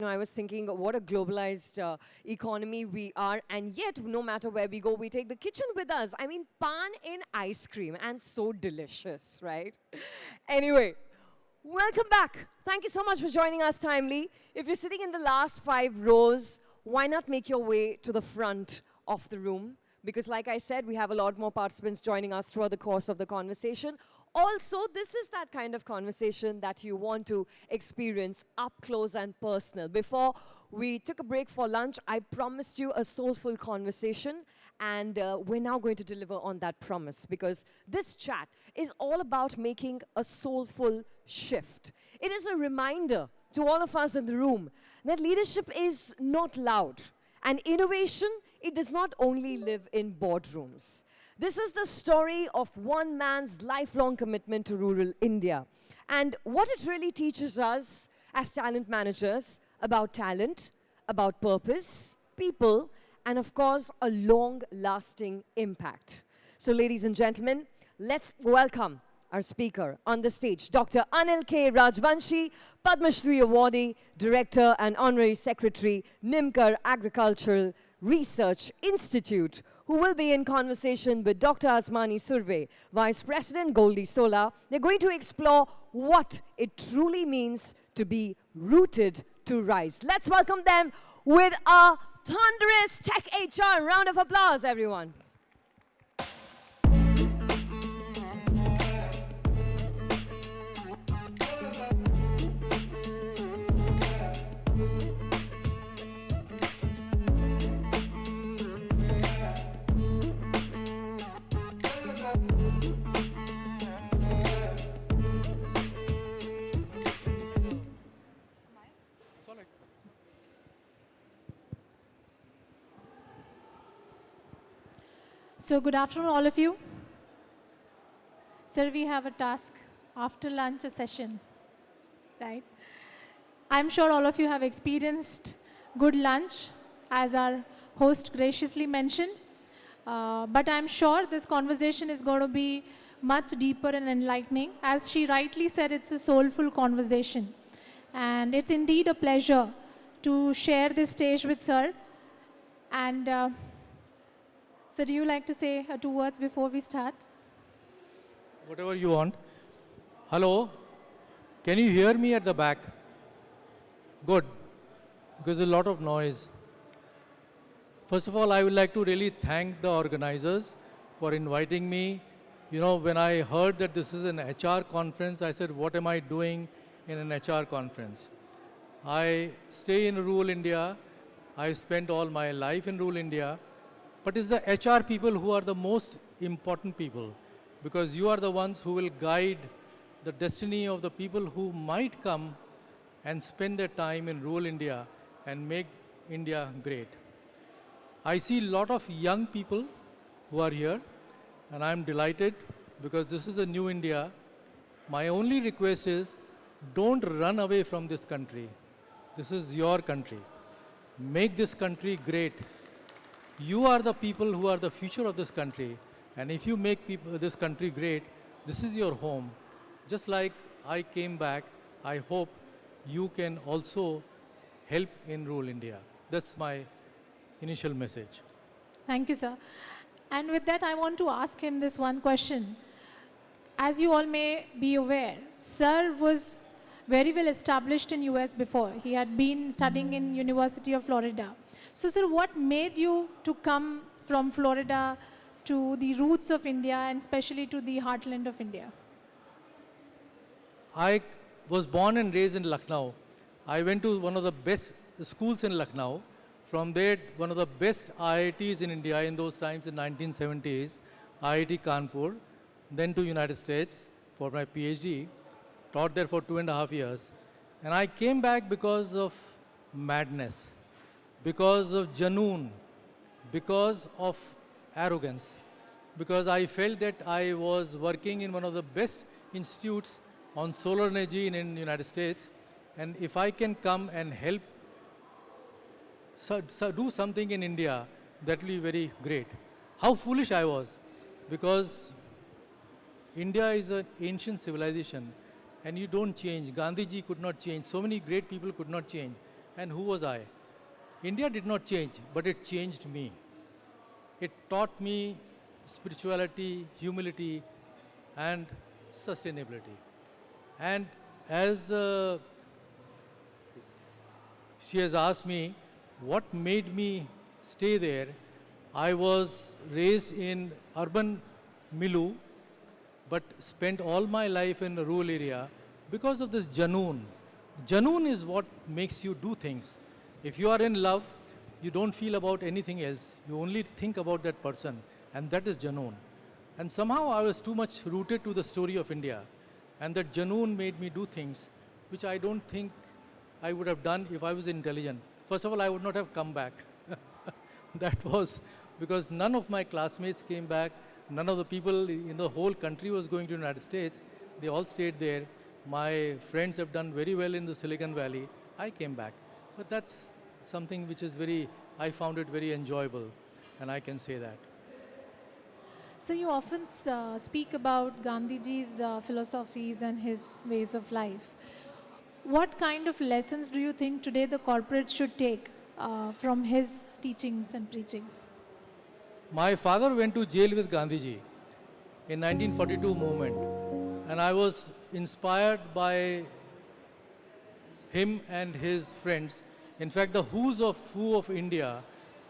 I was thinking what a globalized economy we are, and yet no matter where we go, we take the kitchen with us. I mean, pan in ice cream, and so delicious, right? Anyway, welcome back. Thank you so much for joining us timely. If you're sitting in the last 5 rows, why not make your way to the front of the room? Because like I said, we have a lot more participants joining us throughout the course of the conversation. Also, this is that kind of conversation that you want to experience up close and personal. Before we took a break for lunch, I promised you a soulful conversation, and we're now going to deliver on that promise, because this chat is all about making a soulful shift. It is a reminder to all of us in the room that leadership is not loud, and innovation, it does not only live in boardrooms. This is the story of one man's lifelong commitment to rural India, and what it really teaches us as talent managers about talent, about purpose, people, and of course, a long-lasting impact. So ladies and gentlemen, let's welcome our speaker on the stage, Dr. Anil K. Rajvanshi, Padma Shri Awardee, Director and Honorary Secretary, Nimkar Agricultural Research Institute, who will be in conversation with Dr. Asmani Surve, Vice President, Goldie Solar. They're going to explore what it truly means to be rooted to rise. Let's welcome them with a thunderous Tech HR round of applause, everyone. So good afternoon, all of you. Sir, we have a task after lunch, a session, right? I'm sure all of you have experienced good lunch, as our host graciously mentioned. But I'm sure this conversation is going to be much deeper and enlightening. As she rightly said, it's a soulful conversation. And it's indeed a pleasure to share this stage with Sir. And so do you like to say 2 words before we start? Whatever you want. Hello, can you hear me at the back? Good, because there's a lot of noise. First of all, I would like to really thank the organizers for inviting me. You know, when I heard that this is an HR conference, I said, what am I doing in an HR conference? I stay in rural India. I spent all my life in rural India. But it's the HR people who are the most important people, because you are the ones who will guide the destiny of the people who might come and spend their time in rural India and make India great. I see a lot of young people who are here, and I'm delighted because this is a new India. My only request is, don't run away from this country. This is your country. Make this country great. You are the people who are the future of this country. And if you make this country great, this is your home. Just like I came back, I hope you can also help in rural India. That's my initial message. Thank you, sir. And with that, I want to ask him this one question. As you all may be aware, Sir was very well established in US before. He had been studying in University of Florida. So, sir, what made you to come from Florida to the roots of India and especially to the heartland of India? I was born and raised in Lucknow. I went to one of the best schools in Lucknow. From there, one of the best IITs in India in those times in 1970s, IIT Kanpur, then to United States for my PhD, taught there for 2.5 years. And I came back because of madness, because of janoon, because of arrogance, because I felt that I was working in one of the best institutes on solar energy in the United States, and if I can come and help do something in India, that will be very great. How foolish I was, because India is an ancient civilization and you don't change. Gandhiji could not change. So many great people could not change. and who was I? India did not change, but it changed me. It taught me spirituality, humility, and sustainability. And as she has asked me what made me stay there, I was raised in urban milieu, but spent all my life in a rural area because of this janoon. Janoon is what makes you do things. If you are in love, you don't feel about anything else. You only think about that person, and that is janoon. And somehow I was too much rooted to the story of India, and that janoon made me do things which I don't think I would have done if I was intelligent. First of all, I would not have come back. That was because none of my classmates came back. None of the people in the whole country was going to the United States. They all stayed there. My friends have done very well in the Silicon Valley. I came back. But that's something which is I found it very enjoyable, and I can say that. So you often speak about Gandhiji's philosophies and his ways of life. What kind of lessons do you think today the corporates should take from his teachings and preachings? My father went to jail with Gandhiji in 1942 movement, and I was inspired by him and his friends. In fact, the who's of who of India,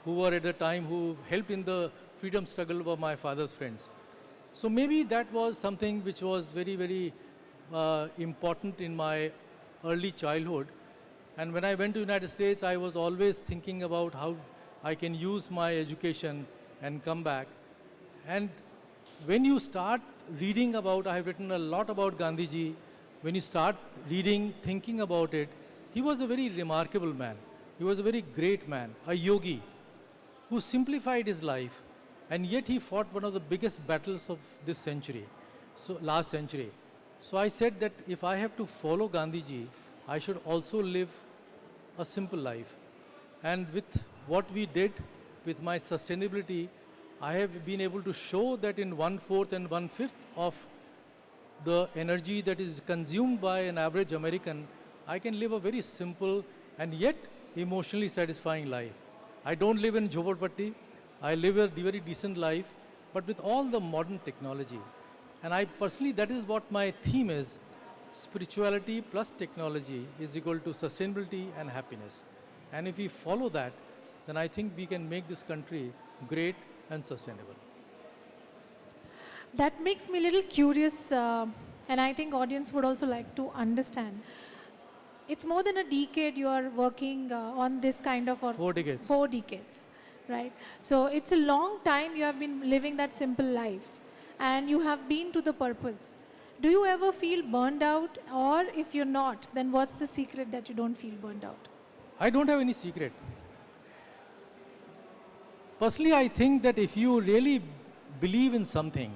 who were at the time who helped in the freedom struggle, were my father's friends. So maybe that was something which was very important in my early childhood. And when I went to United States, I was always thinking about how I can use my education and come back. And when you start reading about, I have written a lot about Gandhiji, when you start reading, thinking about it, he was a very remarkable man. He was a very great man, a yogi, who simplified his life, and yet he fought one of the biggest battles of this century, last century. So I said that if I have to follow Gandhiji, I should also live a simple life. And with what we did, with my sustainability, I have been able to show that in 1/4 and 1/5 of the energy that is consumed by an average American, I can live a very simple and yet emotionally satisfying life. I don't live in Jhopalpatti. I live a very decent life, but with all the modern technology. And I personally, that is what my theme is. Spirituality plus technology is equal to sustainability and happiness. And if we follow that, then I think we can make this country great and sustainable. That makes me a little curious, and I think audience would also like to understand. It's more than a decade you are working on this kind of... 4 decades. 4 decades, right? So it's a long time you have been living that simple life, and you have been to the purpose. Do you ever feel burned out? Or if you're not, then what's the secret that you don't feel burned out? I don't have any secret. Personally, I think that if you really believe in something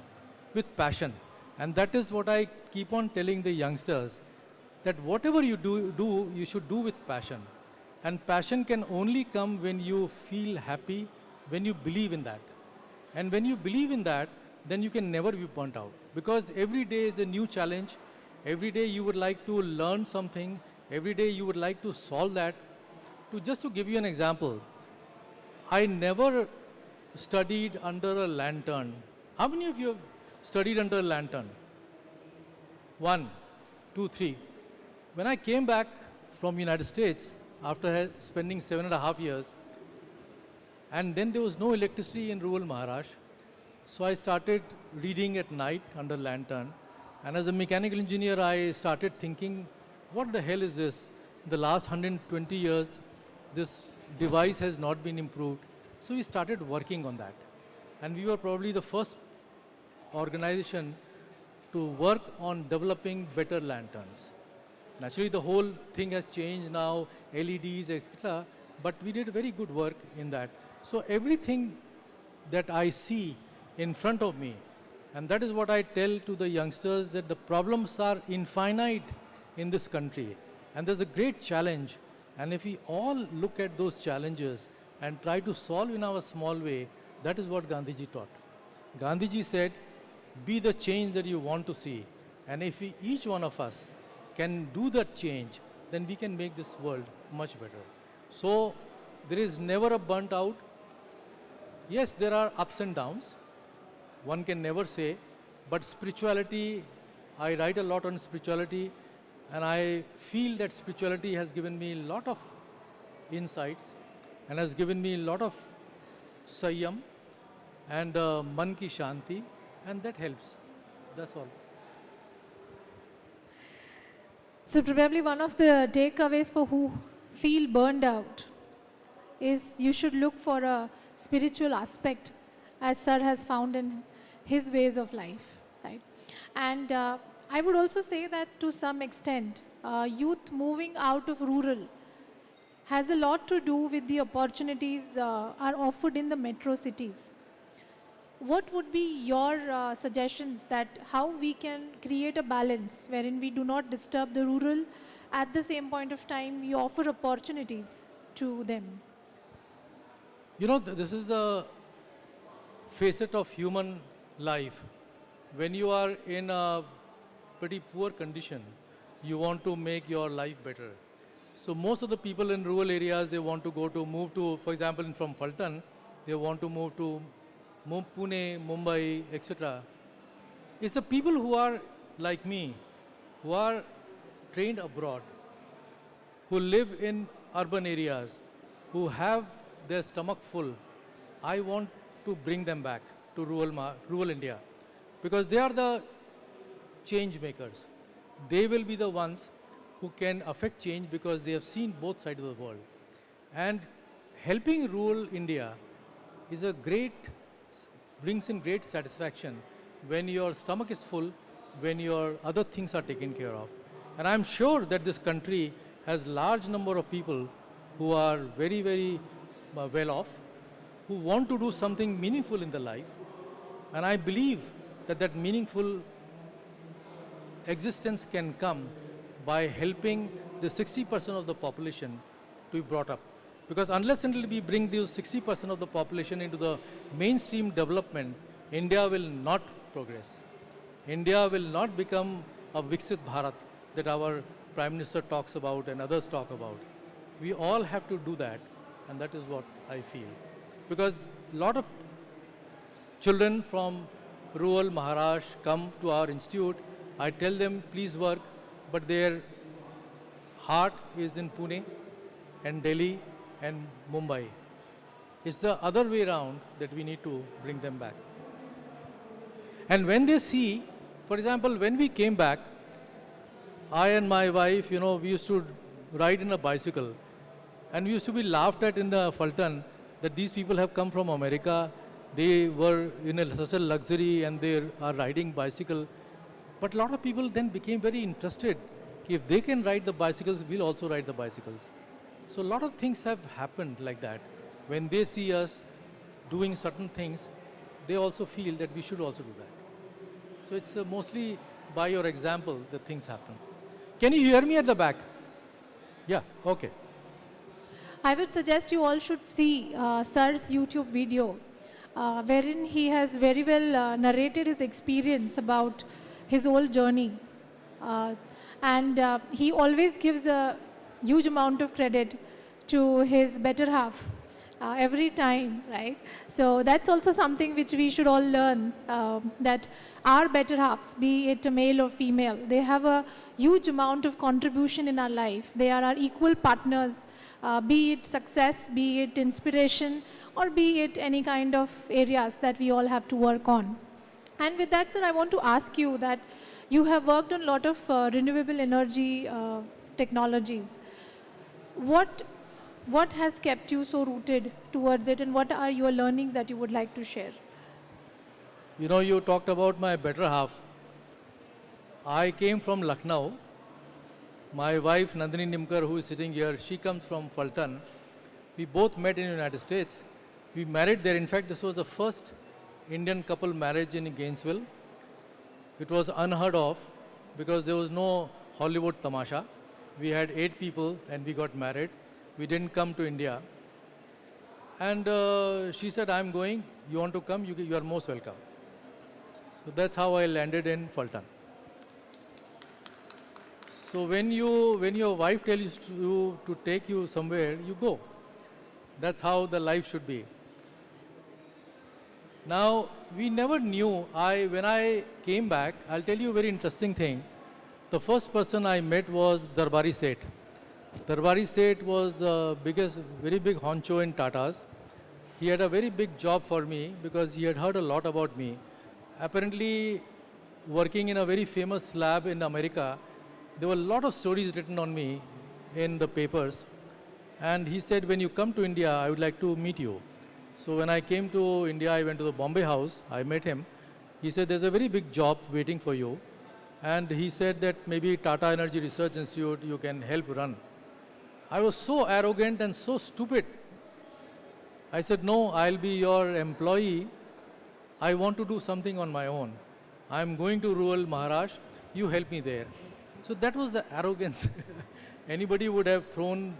with passion, and that is what I keep on telling the youngsters, that whatever you do, you should do with passion. And passion can only come when you feel happy, when you believe in that. And when you believe in that, then you can never be burnt out. Because every day is a new challenge. Every day you would like to learn something. Every day you would like to solve that. Just to give you an example, I never studied under a lantern. How many of you have studied under a lantern? 1, 2, 3. When I came back from United States after spending 7.5 years, and then there was no electricity in rural Maharashtra, so I started reading at night under lantern. And as a mechanical engineer, I started thinking, what the hell is this? In the last 120 years, this device has not been improved. So we started working on that. And we were probably the first organization to work on developing better lanterns. Naturally, the whole thing has changed now, LEDs, etc. But we did very good work in that. So everything that I see in front of me, and that is what I tell to the youngsters, that the problems are infinite in this country. And there's a great challenge. And if we all look at those challenges and try to solve in our small way, that is what Gandhiji taught. Gandhiji said, be the change that you want to see. And if each one of us can do that change, then we can make this world much better. So there is never a burnt out. Yes, there are ups and downs. One can never say. But spirituality, I write a lot on spirituality, and I feel that spirituality has given me a lot of insights and has given me a lot of sanyam and man ki shanti, and that helps. That's all. So probably one of the takeaways for who feel burned out is you should look for a spiritual aspect, as Sir has found in his ways of life, right? And I would also say that to some extent, youth moving out of rural has a lot to do with the opportunities are offered in the metro cities. What would be your suggestions that how we can create a balance wherein we do not disturb the rural, at the same point of time we offer opportunities to them? You know, this is a facet of human life. When you are in a pretty poor condition, you want to make your life better. So most of the people in rural areas, they want to move to, for example, from Fulton, they want to move to Pune, Mumbai, etc. It's the people who are like me, who are trained abroad, who live in urban areas, who have their stomach full. I want to bring them back to rural India, because they are the change makers. They will be the ones who can affect change because they have seen both sides of the world. And helping rural India is a brings in great satisfaction when your stomach is full, when your other things are taken care of. And I'm sure that this country has large number of people who are very, very well off, who want to do something meaningful in their life. And I believe that that meaningful existence can come by helping the 60% of the population to be brought up. Because unless until we bring these 60% of the population into the mainstream development, India will not progress. India will not become a Viksit Bharat that our Prime Minister talks about and others talk about. We all have to do that, and that is what I feel. Because a lot of children from rural Maharashtra come to our institute. I tell them, please work, but their heart is in Pune and Delhi and Mumbai. It's the other way around that we need to bring them back. And when they see, for example, when we came back, I and my wife, you know, we used to ride in a bicycle, and we used to be laughed at in the Fulton that these people have come from America, they were in such a luxury and they are riding bicycle. But a lot of people then became very interested. If they can ride the bicycles, we'll also ride the bicycles. So a lot of things have happened like that. When they see us doing certain things, they also feel that we should also do that. So it's mostly by your example that things happen. Can you hear me at the back? Yeah, okay. I would suggest you all should see Sir's YouTube video, wherein he has very well narrated his experience about his whole journey. And he always gives a huge amount of credit to his better half every time, right? So that's also something which we should all learn, that our better halves, be it a male or female, they have a huge amount of contribution in our life. They are our equal partners, be it success, be it inspiration, or be it any kind of areas that we all have to work on. And with that, sir, I want to ask you that you have worked on a lot of renewable energy technologies. What has kept you so rooted towards it, and what are your learnings that you would like to share? You know, you talked about my better half. I came from Lucknow. My wife, Nandini Nimkar, who is sitting here, she comes from Fulton. We both met in the United States. We married there. In fact, this was the first Indian couple marriage in Gainesville. It was unheard of because there was no Hollywood tamasha. We had 8 people and we got married. We didn't come to India. And she said, I'm going. You want to come? You are most welcome. So that's how I landed in Fulton. So when your wife tells you to take you somewhere, you go. That's how the life should be. Now, we never knew, when I came back, I'll tell you a very interesting thing. The first person I met was Darbari Seth. Darbari Seth was very big honcho in Tatas. He had a very big job for me because he had heard a lot about me. Apparently, working in a very famous lab in America, there were a lot of stories written on me in the papers. And he said, when you come to India, I would like to meet you. So when I came to India, I went to the Bombay house. I met him. He said, there's a very big job waiting for you. And he said that maybe Tata Energy Research Institute you can help run. I was so arrogant and so stupid. I said, no, I'll be your employee. I want to do something on my own. I'm going to rural Maharashtra. You help me there. So that was the arrogance. Anybody would have thrown,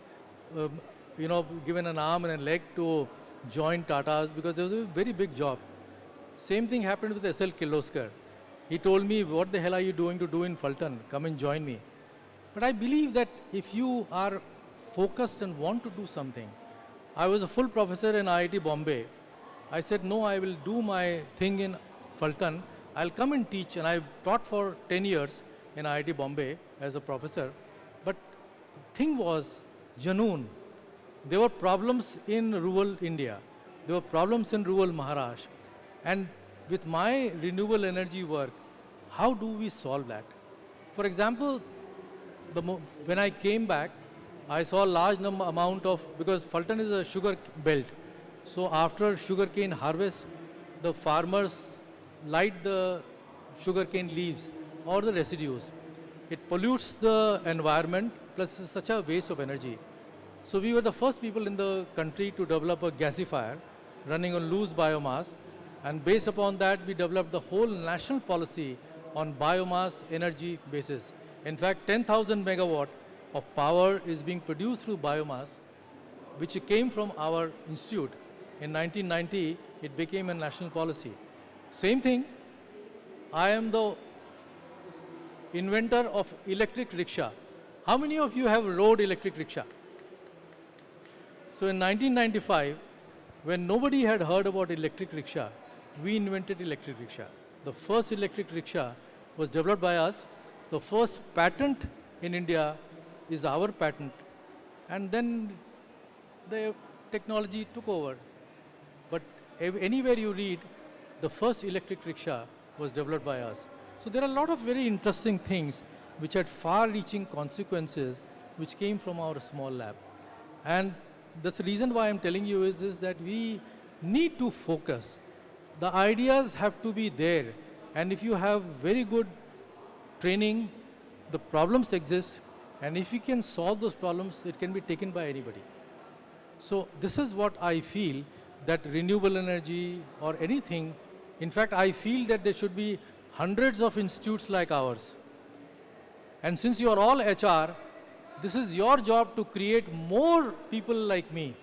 given an arm and a leg to join Tata's because there was a very big job. Same thing happened with S.L. Kirloskar. He told me, what the hell are you doing to do in Fulton? Come and join me. But I believe that if you are focused and want to do something, I was a full professor in IIT Bombay. I said, no, I will do my thing in Fulton. I'll come and teach, and I've taught for 10 years in IIT Bombay as a professor. But the thing was, Janoon. There were problems in rural India. There were problems in rural Maharashtra. And with my renewable energy work, how do we solve that? For example, when I came back, I saw a large amount of, because Fulton is a sugar belt. So after sugarcane harvest, the farmers light the sugarcane leaves or the residues. It pollutes the environment, plus it's such a waste of energy. So we were the first people in the country to develop a gasifier running on loose biomass. And based upon that, we developed the whole national policy on biomass energy basis. In fact, 10,000 megawatt of power is being produced through biomass, which came from our institute. In 1990, it became a national policy. Same thing, I am the inventor of electric rickshaw. How many of you have rode electric rickshaw? So in 1995, when nobody had heard about electric rickshaw, we invented electric rickshaw. The first electric rickshaw was developed by us. The first patent in India is our patent. And then the technology took over. But anywhere you read, the first electric rickshaw was developed by us. So there are a lot of very interesting things which had far-reaching consequences which came from our small lab. And that's the reason why I'm telling you is that we need to focus. The ideas have to be there. And if you have very good training, the problems exist. And if you can solve those problems, it can be taken by anybody. So this is what I feel, that renewable energy or anything, in fact, I feel that there should be hundreds of institutes like ours. And since you are all HR, this is your job to create more people like me.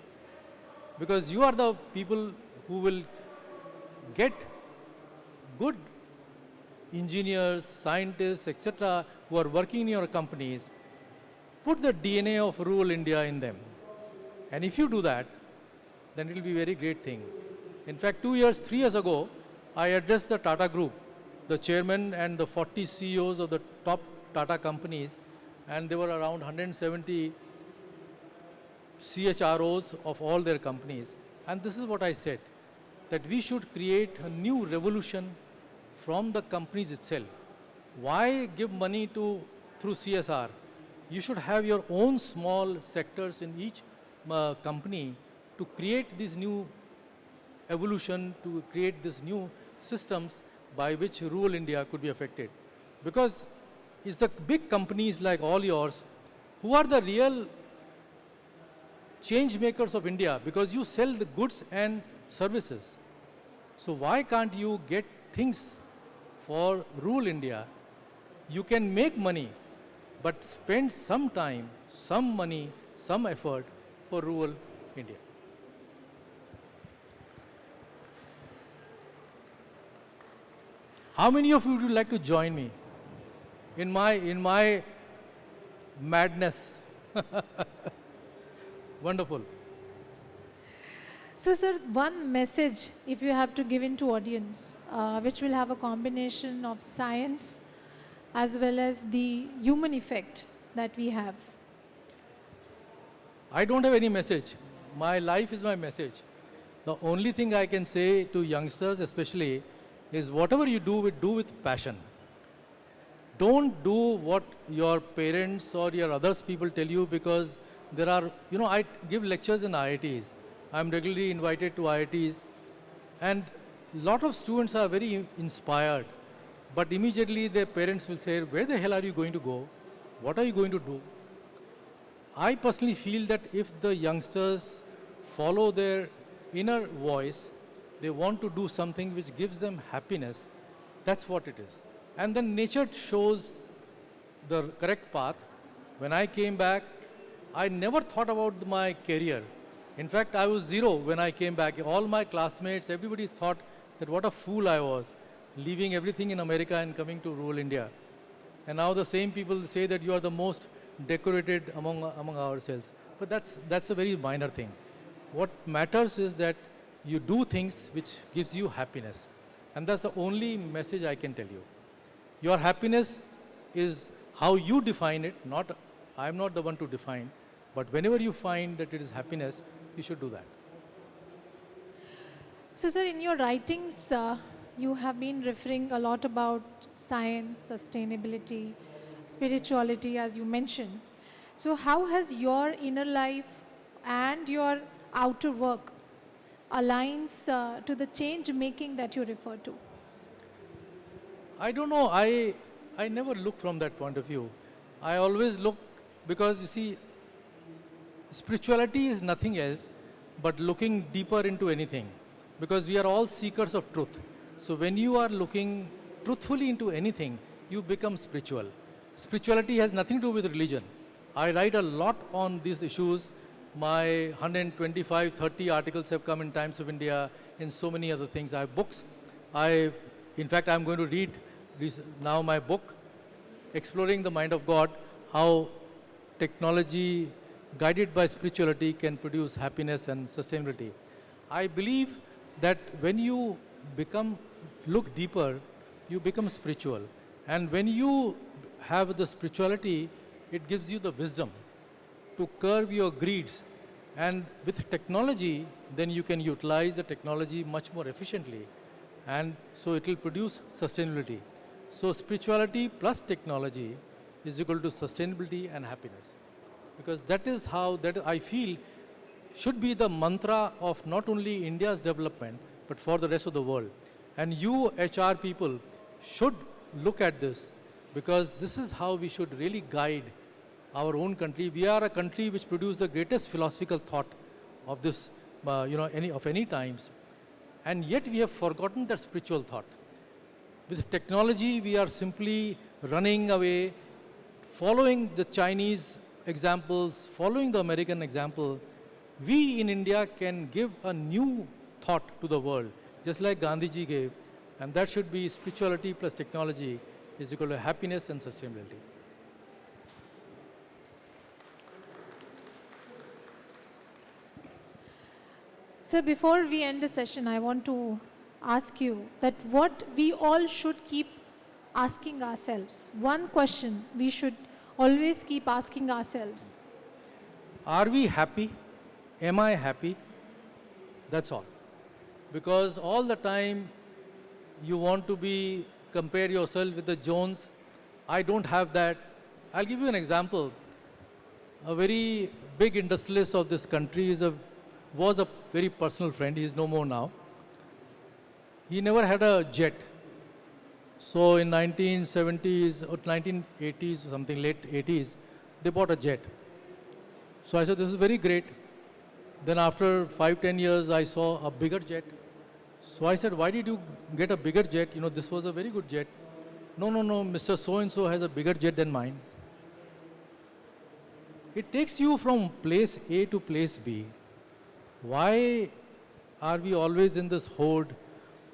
Because you are the people who will get good engineers, scientists, etc., who are working in your companies. Put the DNA of rural India in them. And if you do that, then it will be a very great thing. In fact, 3 years ago, I addressed the Tata Group, the chairman and the 40 CEOs of the top Tata companies, and there were around 170 CHROs of all their companies. And this is what I said, that we should create a new revolution from the companies itself. Why give money through CSR? You should have your own small sectors in each company to create this new evolution, to create these new systems by which rural India could be affected. Because it's the big companies like all yours who are the real change makers of India, because you sell the goods and services. So why can't you get things for rural India? You can make money, but spend some time, some money, some effort for rural India. How many of you would like to join me in my madness. Wonderful. So, sir, one message, if you have to give in to audience, which will have a combination of science as well as the human effect that we have. I don't have any message. My life is my message. The only thing I can say to youngsters especially is whatever you do with passion. Don't do what your parents or your others people tell you, because there are, I give lectures in IITs. I'm regularly invited to IITs, and a lot of students are very inspired, but immediately their parents will say, where the hell are you going to go? What are you going to do? I personally feel that if the youngsters follow their inner voice, they want to do something which gives them happiness, that's what it is. And then nature shows the correct path. When I came back, I never thought about my career. In fact, I was zero when I came back. All my classmates, everybody thought that what a fool I was, leaving everything in America and coming to rural India. And now the same people say that you are the most decorated among ourselves. But that's a very minor thing. What matters is that you do things which gives you happiness. And that's the only message I can tell you. Your happiness is how you define it, I'm not the one to define, but whenever you find that it is happiness, you should do that. So, sir, in your writings, you have been referring a lot about science, sustainability, spirituality, as you mentioned. So, how has your inner life and your outer work aligns to the change making that you refer to? I don't know, I never look from that point of view. I always look, because you see, spirituality is nothing else but looking deeper into anything, because we are all seekers of truth. So when you are looking truthfully into anything, you become spiritual. Spirituality has nothing to do with religion. I write a lot on these issues. My 125, 30 articles have come in Times of India, in so many other things. I have books. In fact, I'm going to read now my book, Exploring the Mind of God, how technology guided by spirituality can produce happiness and sustainability. I believe that when you look deeper, you become spiritual. And when you have the spirituality, it gives you the wisdom to curb your greeds. And with technology, then you can utilize the technology much more efficiently. And so it will produce sustainability. So spirituality plus technology is equal to sustainability and happiness. Because that is how, that I feel, should be the mantra of not only India's development, but for the rest of the world. And you HR people should look at this, because this is how we should really guide our own country. We are a country which produced the greatest philosophical thought of this, any times. And yet we have forgotten that spiritual thought. With technology, we are simply running away, following the Chinese examples, following the American example. We in India can give a new thought to the world, just like Gandhiji gave. And that should be spirituality plus technology is equal to happiness and sustainability. So before we end the session, I want to ask you that what we all should keep asking ourselves. One question we should always keep asking ourselves. Are we happy? Am I happy? That's all. Because all the time you want to compare yourself with the Jones. I don't have that. I'll give you an example. A very big industrialist of this country was a very personal friend. He is no more now. He never had a jet. So in 1970s or 1980s or something, late 80s, they bought a jet. So I said, this is very great. Then after 5-10 years, I saw a bigger jet. So I said, why did you get a bigger jet? This was a very good jet. No, Mr. So-and-so has a bigger jet than mine. It takes you from place A to place B. Why are we always in this horde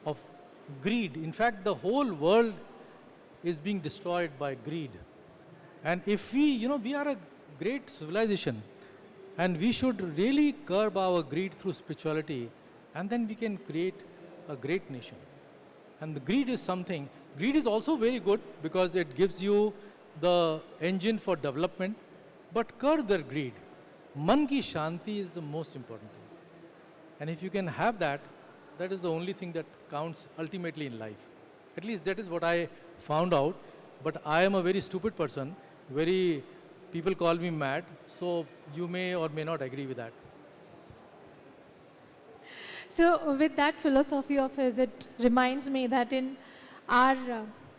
of greed? In fact, the whole world is being destroyed by greed. And if we are a great civilization, and we should really curb our greed through spirituality, and then we can create a great nation. And the greed is also very good because it gives you the engine for development, but curb their greed. Man ki shanti is the most important thing. And if you can have that, that is the only thing that counts ultimately in life. At least that is what I found out. But I am a very stupid person. People call me mad. So you may or may not agree with that. So with that philosophy of his, it reminds me that in our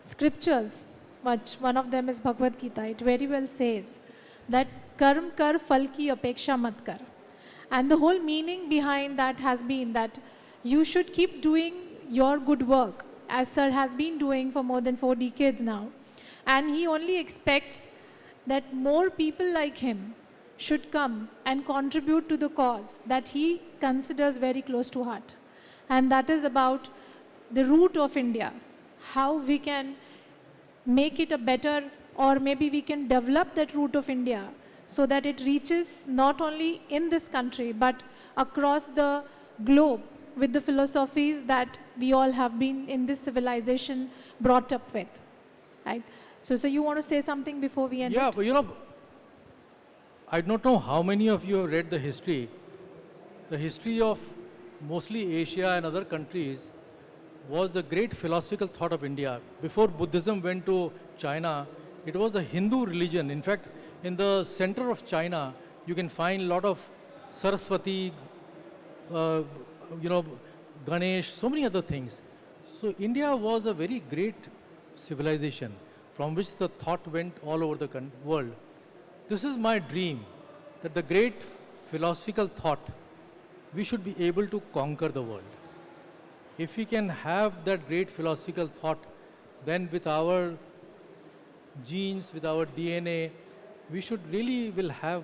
scriptures, which one of them is Bhagavad Gita, it very well says that karm kar phal ki apeksha mat kar. And the whole meaning behind that has been that you should keep doing your good work, as sir has been doing for more than 4 decades now. And he only expects that more people like him should come and contribute to the cause that he considers very close to heart. And that is about the root of India, how we can make it a better, or maybe we can develop that root of India so that it reaches not only in this country but across the globe with the philosophies that we all have been in this civilization brought up with. Right? So you want to say something before we end? Yeah, but I don't know how many of you have read the history. The history of mostly Asia and other countries was the great philosophical thought of India. Before Buddhism went to China, it was a Hindu religion. In fact, in the center of China, you can find a lot of Saraswati, Ganesh, so many other things. So India was a very great civilization from which the thought went all over the world. This is my dream, that the great philosophical thought, we should be able to conquer the world. If we can have that great philosophical thought, then with our genes, with our DNA, we should really will have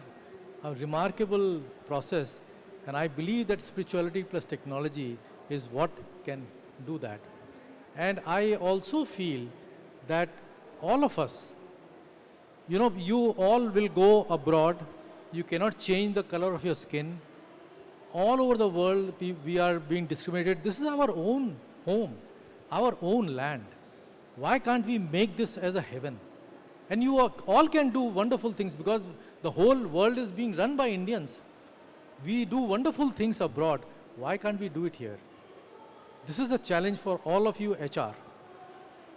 a remarkable process. And I believe that spirituality plus technology is what can do that. And I also feel that all of us, you all will go abroad. You cannot change the color of your skin. All over the world, we are being discriminated. This is our own home, our own land. Why can't we make this as a heaven? And you all can do wonderful things because the whole world is being run by Indians. We do wonderful things abroad. Why can't we do it here? This is a challenge for all of you HR,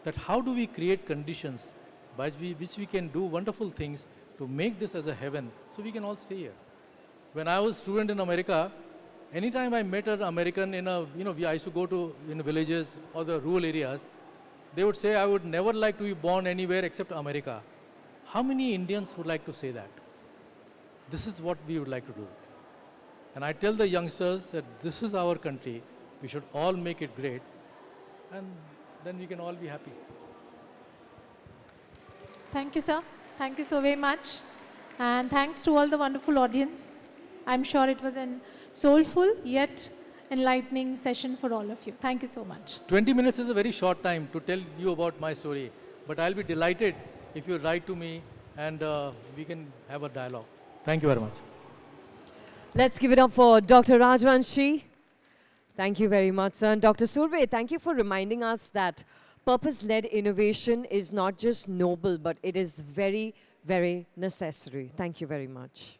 that how do we create conditions by which we can do wonderful things to make this as a heaven so we can all stay here. When I was a student in America, anytime I met an American I used to go to villages or the rural areas, they would say, I would never like to be born anywhere except America. How many Indians would like to say that? This is what we would like to do. And I tell the youngsters that this is our country. We should all make it great. And then we can all be happy. Thank you, sir. Thank you so very much. And thanks to all the wonderful audience. I'm sure it was a soulful yet enlightening session for all of you. Thank you so much. 20 minutes is a very short time to tell you about my story. But I'll be delighted if you write to me and we can have a dialogue. Thank you very much. Let's give it up for Dr. Rajvanshi. Thank you very much, sir. And Dr. Surve, thank you for reminding us that purpose-led innovation is not just noble, but it is very, very necessary. Thank you very much.